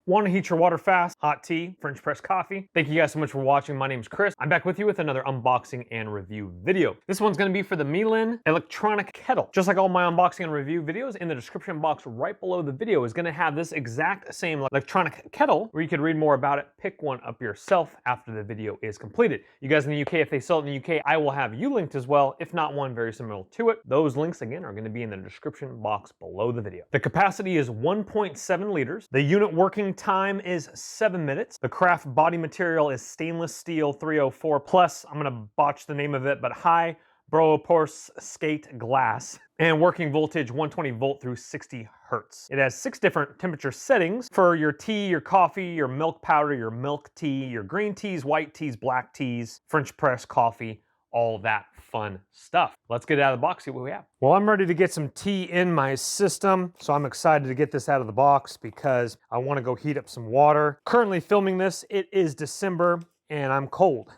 Want to heat your water fast? Hot tea, French press coffee? Thank you guys so much for watching. My name's Chris. I'm back with you with another unboxing and review video. This one's going to be for the MILIN electronic kettle. Just like all my unboxing and review videos, in the description box right below the video is going to have this exact same electronic kettle where you can read more about it, pick one up yourself after the video is completed. You guys in the UK, if they sell it in the UK, I will have you linked as well, if not one very similar to it. Those links again are going to be in the description box below the video. The capacity is 1.7 liters. The unit working time is 7 minutes. The craft body material is stainless steel 304 plus, I'm gonna botch the name of it, but high Boroporce skate glass, and working voltage 120 volt through 60 hertz. It has 6 different temperature settings for your tea, your coffee, your milk powder, your milk tea, your green teas, white teas, black teas, French press coffee, all that fun stuff. Let's get it out of the box, see what we have. Well, I'm ready to get some tea in my system, so I'm excited to get this out of the box because I want to go heat up some water. Currently filming this, it is December, and I'm cold.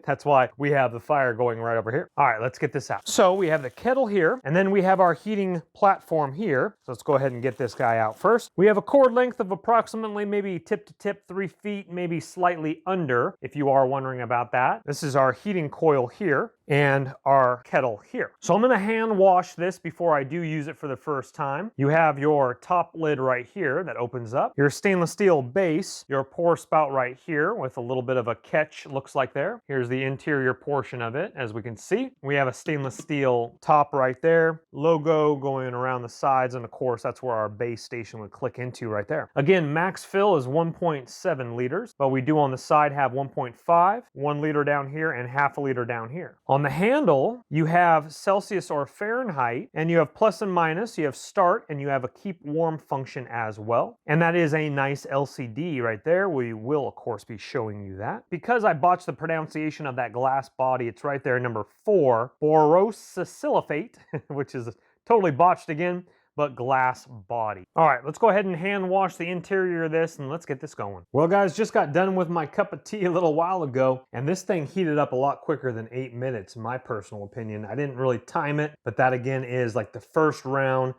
That's why we have the fire going right over here. All right, let's get this out. So we have the kettle here, and then we have our heating platform here. So let's go ahead and get this guy out first. We have a cord length of approximately maybe tip to tip 3 feet, maybe slightly under, if you are wondering about that. This is our heating coil here and our kettle here. So I'm gonna hand wash this before I do use it for the first time. You have your top lid right here that opens up, your stainless steel base, your pour spout right here with a little bit of a catch, looks like there. Here's the interior portion of it, as we can see. We have a stainless steel top right there, logo going around the sides, and of course that's where our base station would click into right there. Again, max fill is 1.7 liters, but we do on the side have 1.5, 1 liter down here, and half a liter down here. On the handle, you have Celsius or Fahrenheit, and you have plus and minus, you have start, and you have a keep warm function as well. And that is a nice LCD right there. We will, of course, be showing you that. Because I botched the pronunciation of that glass body, it's right there, number 4, borosilicate, which is totally botched again, but glass body. All right, let's go ahead and hand wash the interior of this and let's get this going. Well guys, just got done with my cup of tea a little while ago, and this thing heated up a lot quicker than 8 minutes, in my personal opinion. I didn't really time it, but that again is like the first round,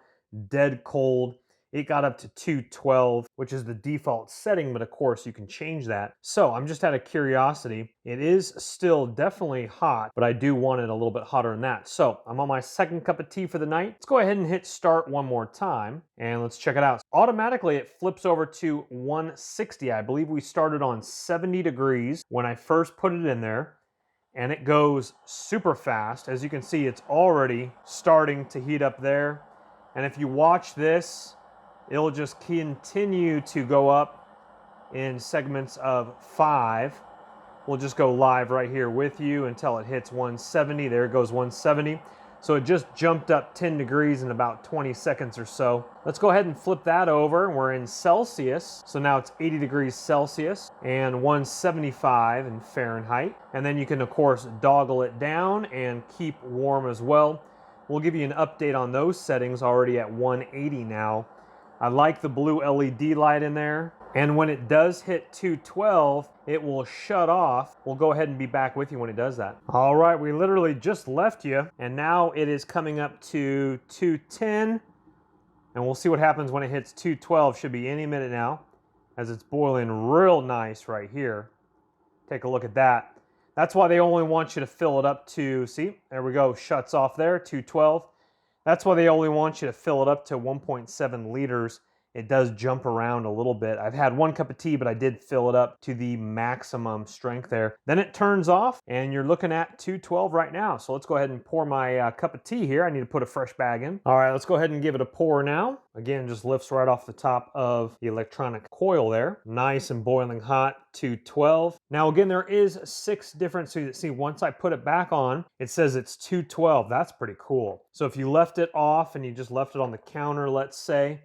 dead cold. It got up to 212, which is the default setting, but of course you can change that. So I'm just out of curiosity. It is still definitely hot, but I do want it a little bit hotter than that. So I'm on my second cup of tea for the night. Let's go ahead and hit start one more time and let's check it out. Automatically it flips over to 160. I believe we started on 70 degrees when I first put it in there, and it goes super fast. As you can see, it's already starting to heat up there. And if you watch this, it'll just continue to go up in segments of 5. We'll just go live right here with you until it hits 170. There it goes, 170. So it just jumped up 10 degrees in about 20 seconds or so. Let's go ahead and flip that over. We're in Celsius. So now it's 80 degrees Celsius and 175 in Fahrenheit. And then you can, of course, doggle it down and keep warm as well. We'll give you an update on those settings already at 180 now. I like the blue LED light in there. And when it does hit 212, it will shut off. We'll go ahead and be back with you when it does that. All right, we literally just left you, and now it is coming up to 210. And we'll see what happens when it hits 212. Should be any minute now, as it's boiling real nice right here. Take a look at that. That's why they only want you to fill it up to, see, there we go, shuts off there, 212. That's why they only want you to fill it up to 1.7 liters. It does jump around a little bit. I've had 1 cup of tea, but I did fill it up to the maximum strength there. Then it turns off, and you're looking at 212 right now. So let's go ahead and pour my cup of tea here. I need to put a fresh bag in. All right, let's go ahead and give it a pour now. Again, just lifts right off the top of the electronic coil there. Nice and boiling hot, 212. Now again, there is 6 different, so you see, once I put it back on, it says it's 212. That's pretty cool. So if you left it off and you just left it on the counter, let's say,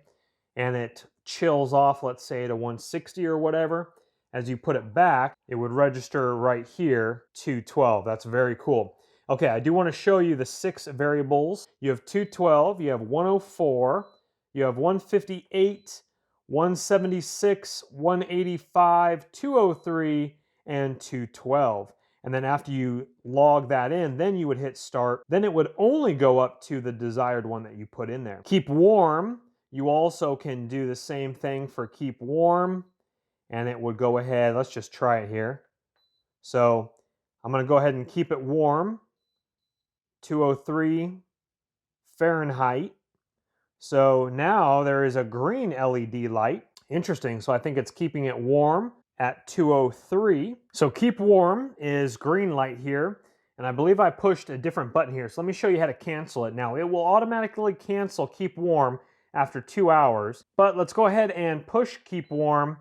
and it chills off, let's say to 160 or whatever, as you put it back, it would register right here, 212. That's very cool. Okay, I do want to show you the 6 variables. You have 212, you have 104, you have 158, 176, 185, 203, and 212. And then after you log that in, then you would hit start. Then it would only go up to the desired one that you put in there. Keep warm. You also can do the same thing for keep warm. and it would go ahead. Let's just try it here. So I'm going to go ahead and keep it warm, 203 Fahrenheit. So now there is a green LED light. Interesting. So I think it's keeping it warm at 203. So keep warm is green light here. And I believe I pushed a different button here. So let me show you how to cancel it. Now it will automatically cancel keep warm after 2 hours. But let's go ahead and push keep warm,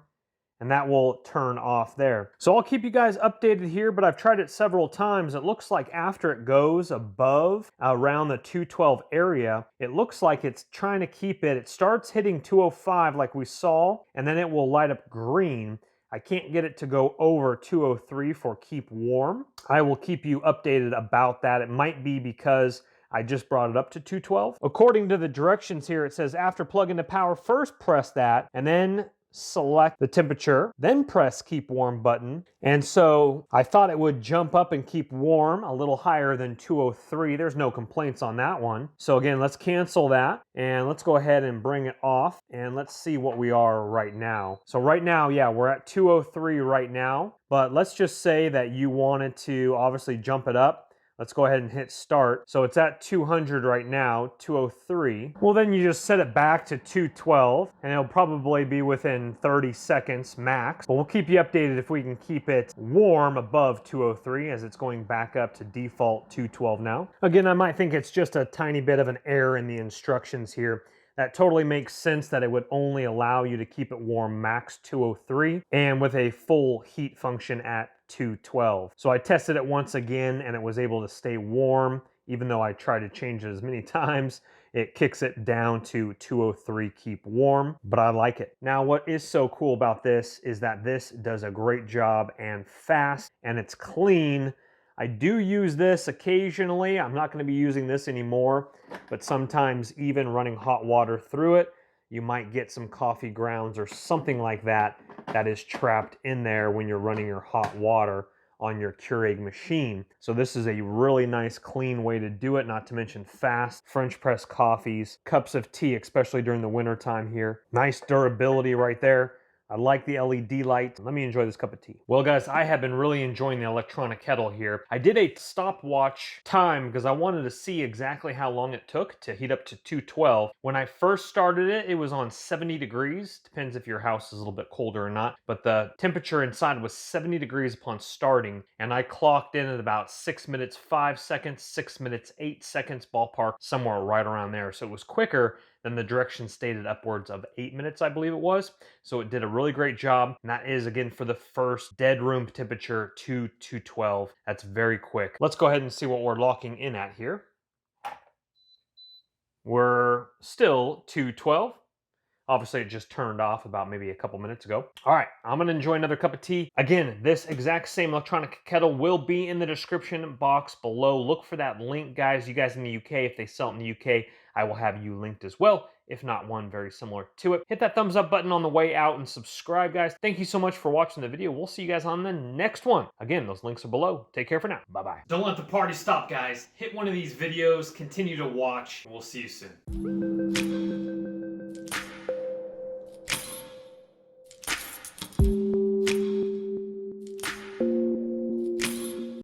and that will turn off there. So I'll keep you guys updated here, but I've tried it several times. It looks like after it goes above around the 212 area, it looks like it's trying to keep it. It starts hitting 205 like we saw, and then it will light up green. I can't get it to go over 203 for keep warm. I will keep you updated about that. It might be because I just brought it up to 212. According to the directions here, it says after plugging the power, first press that, and then select the temperature, then press keep warm button. And so I thought it would jump up and keep warm a little higher than 203. There's no complaints on that one. So again, let's cancel that and let's go ahead and bring it off and let's see what we are right now. So right now, yeah, we're at 203 right now, but let's just say that you wanted to obviously jump it up. Let's go ahead and hit start. So it's at 200 right now, 203. Well, then you just set it back to 212 and it'll probably be within 30 seconds max. But we'll keep you updated if we can keep it warm above 203 as it's going back up to default 212 now. Again, I might think it's just a tiny bit of an error in the instructions here. That totally makes sense that it would only allow you to keep it warm max 203 and with a full heat function at 212. So I tested it once again and it was able to stay warm. Even though I tried to change it as many times, it kicks it down to 203 keep warm, but I like it. Now what is so cool about this is that this does a great job and fast and it's clean. I do use this occasionally. I'm not going to be using this anymore, but sometimes even running hot water through it, you might get some coffee grounds or something like that that is trapped in there when you're running your hot water on your Keurig machine. So this is a really nice clean way to do it, not to mention fast French press coffees, cups of tea, especially during the winter time here. Nice durability right there. I like the LED light. Let me enjoy this cup of tea. Well, guys, I have been really enjoying the electronic kettle here. I did a stopwatch time because I wanted to see exactly how long it took to heat up to 212. When I first started it, it was on 70 degrees. Depends if your house is a little bit colder or not. But the temperature inside was 70 degrees upon starting. And I clocked in at about 6 minutes, 5 seconds, 6 minutes, 8 seconds, ballpark, somewhere right around there. So it was quicker than the directions stated, upwards of 8 minutes, I believe it was. So it did a really great job. And that is, again, for the first dead room temperature to 212. That's very quick. Let's go ahead and see what we're locking in at here. We're still 212. Obviously, it just turned off about maybe a couple minutes ago. All right, I'm gonna enjoy another cup of tea. Again, this exact same electronic kettle will be in the description box below. Look for that link, guys. You guys in the UK, if they sell it in the UK, I will have you linked as well, if not one very similar to it. Hit that thumbs up button on the way out and subscribe, guys. Thank you so much for watching the video. We'll see you guys on the next one. Again, those links are below. Take care for now. Bye-bye. Don't let the party stop, guys. Hit one of these videos, continue to watch. We'll see you soon.